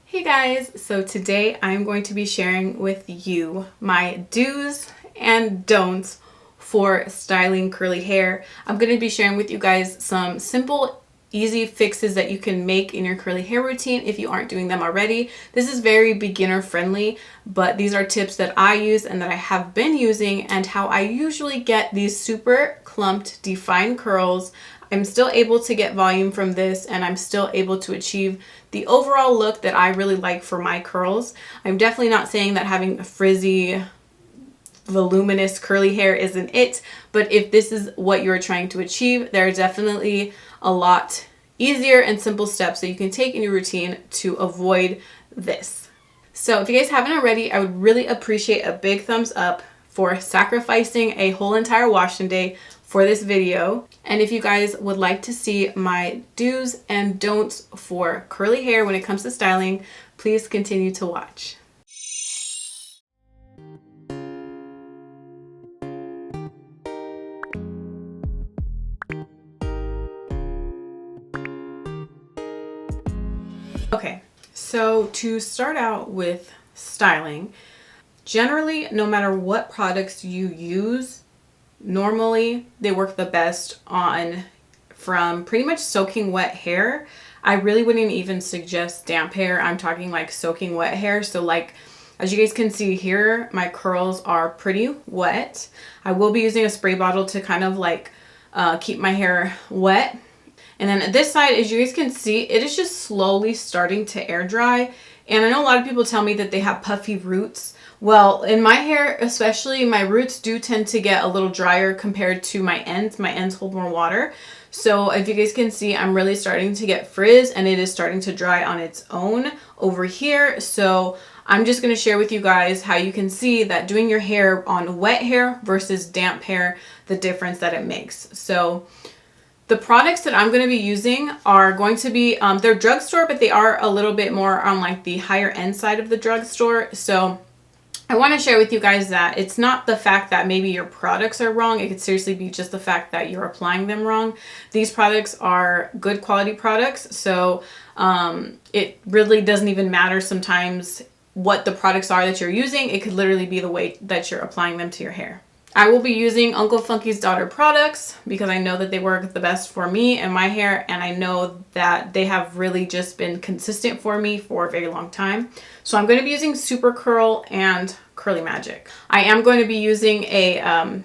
Hey guys, so today I'm going to be sharing with you my do's and don'ts for styling curly hair. I'm going to be sharing with you guys some simple, easy fixes that you can make in your curly hair routine if you aren't doing them already. This is very beginner friendly, but these are tips that I use and that I have been using and how I usually get these super clumped, defined curls. I'm still able to get volume from this and I'm still able to achieve the overall look that I really like for my curls. I'm definitely not saying that having a frizzy, voluminous curly hair isn't it, but if this is what you're trying to achieve, there are definitely a lot easier and simple steps that you can take in your routine to avoid this. So if you guys haven't already, I would really appreciate a big thumbs up for sacrificing a whole entire washing day for this video. And if you guys would like to see my do's and don'ts for curly hair when it comes to styling, please continue to watch. Okay, so to start out with styling, generally, no matter what products you use, normally they work the best on from pretty much soaking wet hair. I really wouldn't even suggest damp hair. I'm talking like soaking wet hair. So like, as you guys can see here, my curls are pretty wet. I will be using a spray bottle to kind of like keep my hair wet. And then this side, as you guys can see, it is just slowly starting to air dry. And I know a lot of people tell me that they have puffy roots. Well, in my hair, especially, my roots do tend to get a little drier compared to my ends. My ends hold more water. So if you guys can see, I'm really starting to get frizz and it is starting to dry on its own over here. So I'm just going to share with you guys how you can see that doing your hair on wet hair versus damp hair, the difference that it makes. So the products that I'm going to be using are going to be, they're drugstore, but they are a little bit more on like the higher end side of the drugstore. So I want to share with you guys that it's not the fact that maybe your products are wrong. It could seriously be just the fact that you're applying them wrong. These products are good quality products. So it really doesn't even matter sometimes what the products are that you're using. It could literally be the way that you're applying them to your hair. I will be using Uncle Funky's Daughter products because I know that they work the best for me and my hair, and I know that they have really just been consistent for me for a very long time. So I'm going to be using Super Curl and Curly Magic. I am going to be using a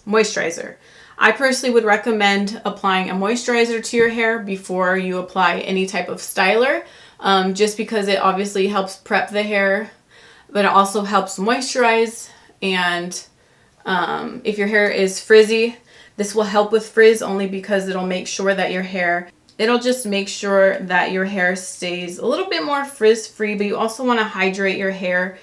moisturizer. I personally would recommend applying a moisturizer to your hair before you apply any type of styler, just because it obviously helps prep the hair, but it also helps moisturize. And if your hair is frizzy, this will help with frizz only because it'll make sure that it'll just make sure that your hair stays a little bit more frizz free, but you also want to hydrate your hair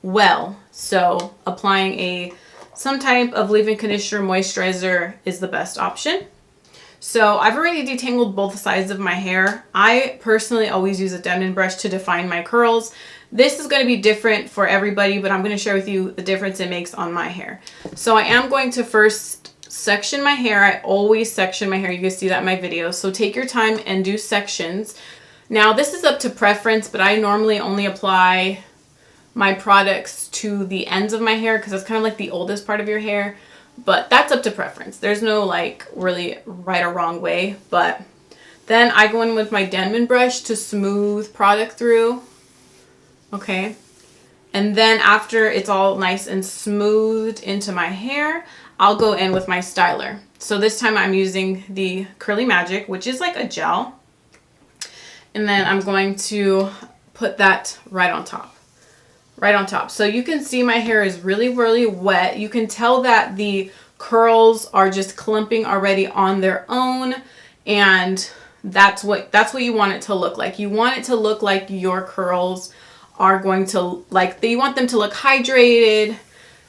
well. So applying some type of leave-in conditioner moisturizer is the best option. So I've already detangled both sides of my hair. I personally always use a Denman brush to define my curls. This is going to be different for everybody, but I'm going to share with you the difference it makes on my hair. So I am going to first section my hair. I always section my hair. You can see that in my videos. So take your time and do sections. Now this is up to preference, but I normally only apply my products to the ends of my hair because that's kind of like the oldest part of your hair. But that's up to preference. There's no like really right or wrong way. But then I go in with my Denman brush to smooth product through. Okay. And then after it's all nice and smoothed into my hair, I'll go in with my styler. So this time I'm using the Curly Magic, which is like a gel. And then I'm going to put that right on top. Right on top. So you can see my hair is really, really wet. You can tell that the curls are just clumping already on their own. And that's what you want it to look like. You want it to look like your curls are going to you want them to look hydrated,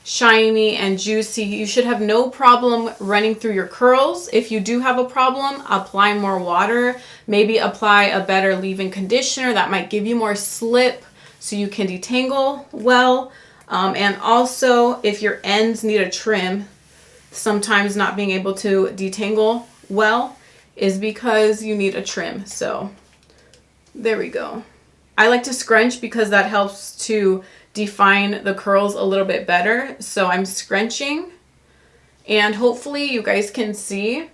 shiny, and juicy. You should have no problem running through your curls. If you do have a problem, apply more water. Maybe apply a better leave-in conditioner that might give you more slip so you can detangle well. And also, if your ends need a trim, sometimes not being able to detangle well is because you need a trim. So there we go. I like to scrunch because that helps to define the curls a little bit better. So I'm scrunching, and hopefully you guys can see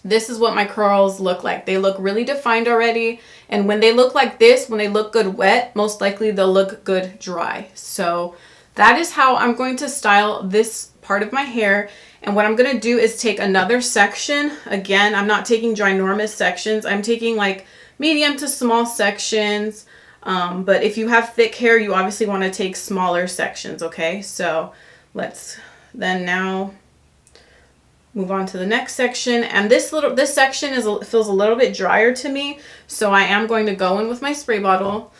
this is what my curls look like. They look really defined already. And when they look like this, when they look good wet, most likely they'll look good dry. So that is how I'm going to style this part of my hair. And what I'm going to do is take another section. Again, I'm not taking ginormous sections. I'm taking like medium to small sections. But if you have thick hair, you obviously want to take smaller sections, okay? So let's then now move on to the next section. And this section feels a little bit drier to me. So I am going to go in with my spray bottle.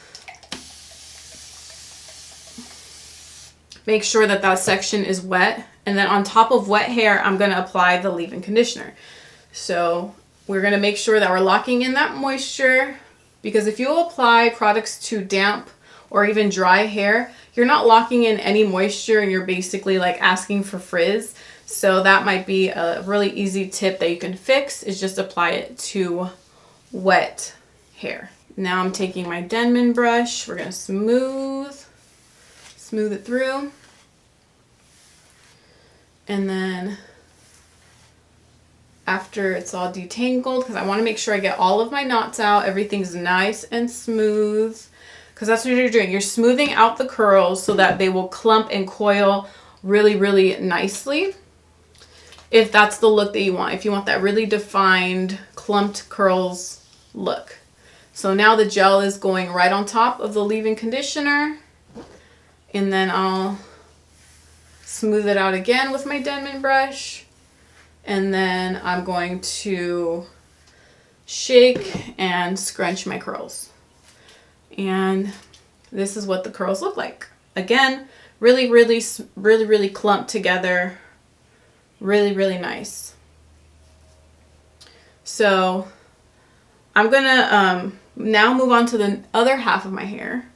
Make sure that that section is wet. And then on top of wet hair, I'm going to apply the leave-in conditioner. So we're going to make sure that we're locking in that moisture, because if you apply products to damp or even dry hair, you're not locking in any moisture and you're basically like asking for frizz. So that might be a really easy tip that you can fix, is just apply it to wet hair. Now I'm taking my Denman brush. We're going to smooth it through. And then after it's all detangled, because I want to make sure I get all of my knots out, everything's nice and smooth, because that's what you're doing. You're smoothing out the curls so that they will clump and coil really, really nicely. If that's the look that you want, if you want that really defined clumped curls look. So now the gel is going right on top of the leave-in conditioner, and then I'll smooth it out again with my Denman brush, and then I'm going to shake and scrunch my curls. And this is what the curls look like. Again, really, really, really, really clumped together. Really, really nice. So I'm gonna now move on to the other half of my hair,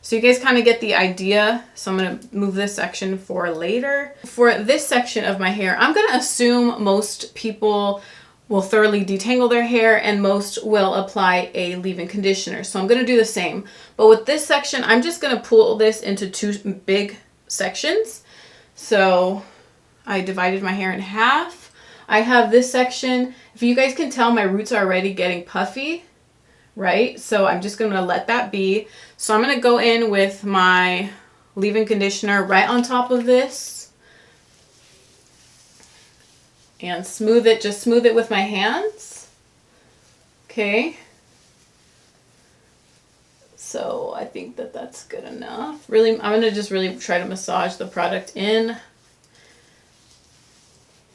so you guys kind of get the idea. So I'm gonna move this section for later. For this section of my hair, I'm gonna assume most people will thoroughly detangle their hair and most will apply a leave-in conditioner. So I'm gonna do the same. But with this section, I'm just gonna pull this into two big sections. So I divided my hair in half. I have this section. If you guys can tell, my roots are already getting puffy, right? So I'm just going to let that be. So I'm going to go in with my leave-in conditioner right on top of this and smooth it. Just smooth it with my hands. Okay. So I think that that's good enough. Really, I'm going to just really try to massage the product in.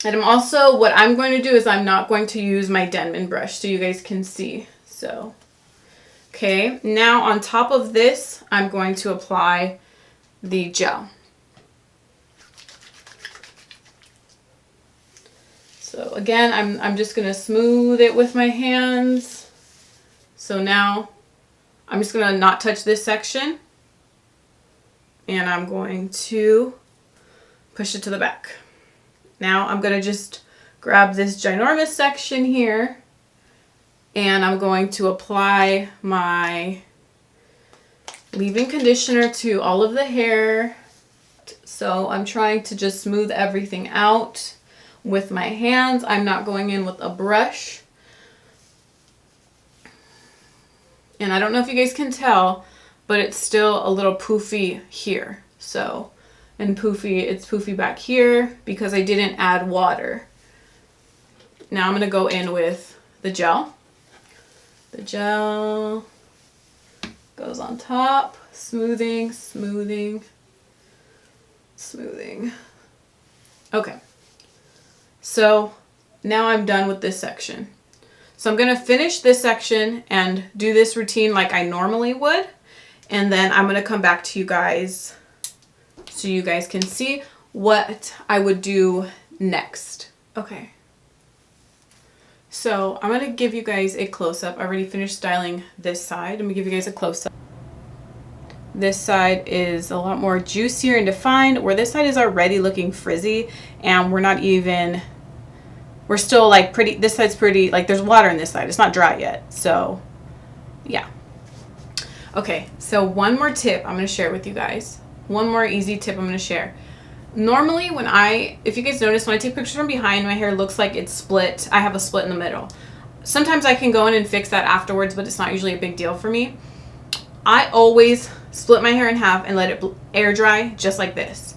And I'm also, what I'm going to do is I'm not going to use my Denman brush so you guys can see. So, okay, now on top of this, I'm going to apply the gel. So again, I'm just going to smooth it with my hands. So now I'm just going to not touch this section, and I'm going to push it to the back. Now I'm going to just grab this ginormous section here, and I'm going to apply my leave-in conditioner to all of the hair. So I'm trying to just smooth everything out with my hands. I'm not going in with a brush. And I don't know if you guys can tell, but it's still a little poofy here. So, and poofy, it's poofy back here because I didn't add water. Now I'm going to go in with the gel. The gel goes on top, smoothing, smoothing, smoothing. Okay. So now I'm done with this section. So I'm going to finish this section and do this routine like I normally would. And then I'm going to come back to you guys so you guys can see what I would do next. Okay. So I'm going to give you guys a close-up. I already finished styling this side. I'm going to give you guys a close-up. This side is a lot more juicier and defined, where this side is already looking frizzy, and we're still like pretty, this side's pretty, like there's water in this side. It's not dry yet. So yeah. Okay, so one more tip I'm going to share with you guys. One more easy tip I'm going to share. Normally if you guys notice, when I take pictures from behind, my hair looks like it's split. I have a split in the middle. Sometimes I can go in and fix that afterwards, but it's not usually a big deal for me. I always split my hair in half and let it air dry just like this.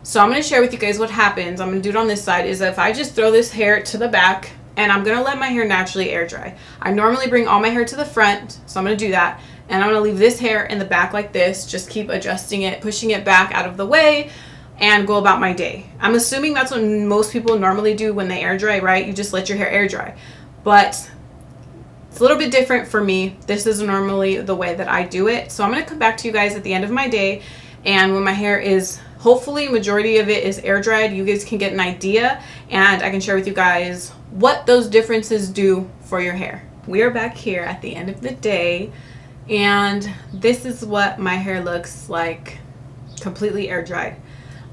So I'm going to share with you guys what happens. I'm going to do it on this side, is that if I just throw this hair to the back, and I'm going to let my hair naturally air dry. I normally bring all my hair to the front, so I'm going to do that. And I'm going to leave this hair in the back like this. Just keep adjusting it, pushing it back out of the way, and go about my day. I'm assuming that's what most people normally do when they air dry, right? You just let your hair air dry. But it's a little bit different for me. This is normally the way that I do it. So I'm going to come back to you guys at the end of my day, and when my hair is, hopefully majority of it is air dried, you guys can get an idea, and I can share with you guys what those differences do for your hair. We are back here at the end of the day, and this is what my hair looks like, completely air dried.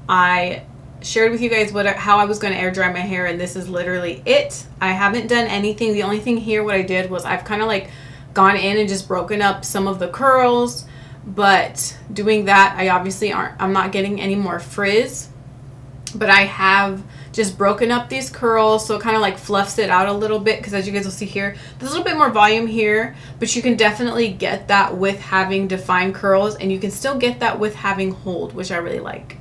I shared with you guys how I was going to air dry my hair, and this is literally it. I haven't done anything. The only thing here, what I did was I've kind of like gone in and just broken up some of the curls, but doing that, I'm not getting any more frizz, but I have just broken up these curls, so it kind of like fluffs it out a little bit, because as you guys will see here, there's a little bit more volume here, but you can definitely get that with having defined curls, and you can still get that with having hold, which I really like.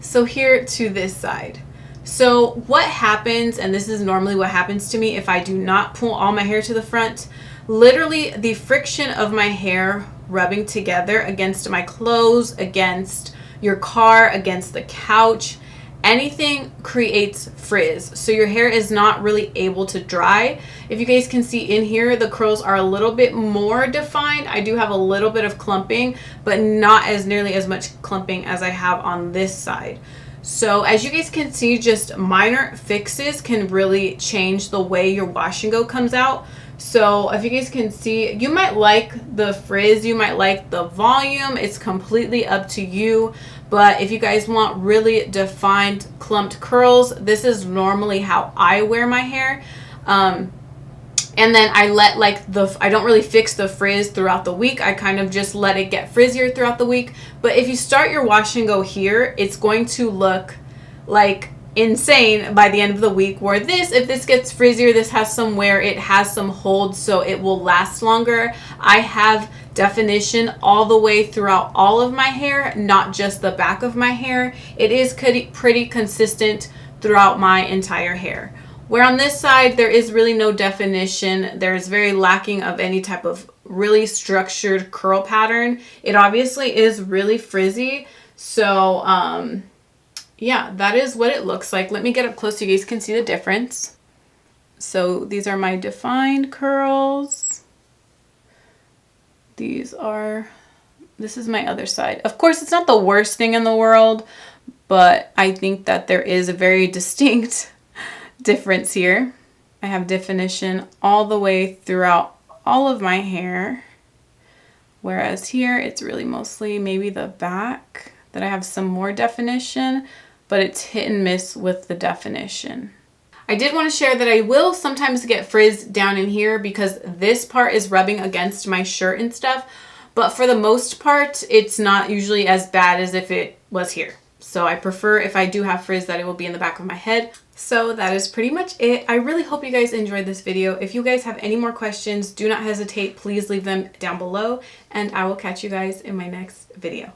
So here to this side. So what happens, and this is normally what happens to me if I do not pull all my hair to the front, literally the friction of my hair rubbing together against my clothes, against your car, against the couch, anything creates frizz. So your hair is not really able to dry. If you guys can see in here, the curls are a little bit more defined. I do have a little bit of clumping, but not as nearly as much clumping as I have on this side. So as you guys can see, just minor fixes can really change the way your wash and go comes out. So if you guys can see, you might like the frizz, you might like the volume, it's completely up to you. But if you guys want really defined clumped curls, this is normally how I wear my hair. And then I let I don't really fix the frizz throughout the week. I kind of just let it get frizzier throughout the week. But if you start your wash and go here, it's going to look like insane by the end of the week, where if this gets frizzier, this has some wear, it has some hold, so it will last longer. I have definition all the way throughout all of my hair, not just the back of my hair. It is pretty consistent throughout my entire hair. Where on this side, there is really no definition. There is very lacking of any type of really structured curl pattern. It obviously is really frizzy. So, yeah, that is what it looks like. Let me get up close so you guys can see the difference. So these are my defined curls. This is my other side. Of course, it's not the worst thing in the world, but I think that there is a very distinct difference here. I have definition all the way throughout all of my hair, whereas here it's really mostly maybe the back that I have some more definition, but it's hit and miss with the definition. I did want to share that I will sometimes get frizz down in here because this part is rubbing against my shirt and stuff, but for the most part, it's not usually as bad as if it was here. So I prefer, if I do have frizz, that it will be in the back of my head. So that is pretty much it. I really hope you guys enjoyed this video. If you guys have any more questions, do not hesitate. Please leave them down below, and I will catch you guys in my next video.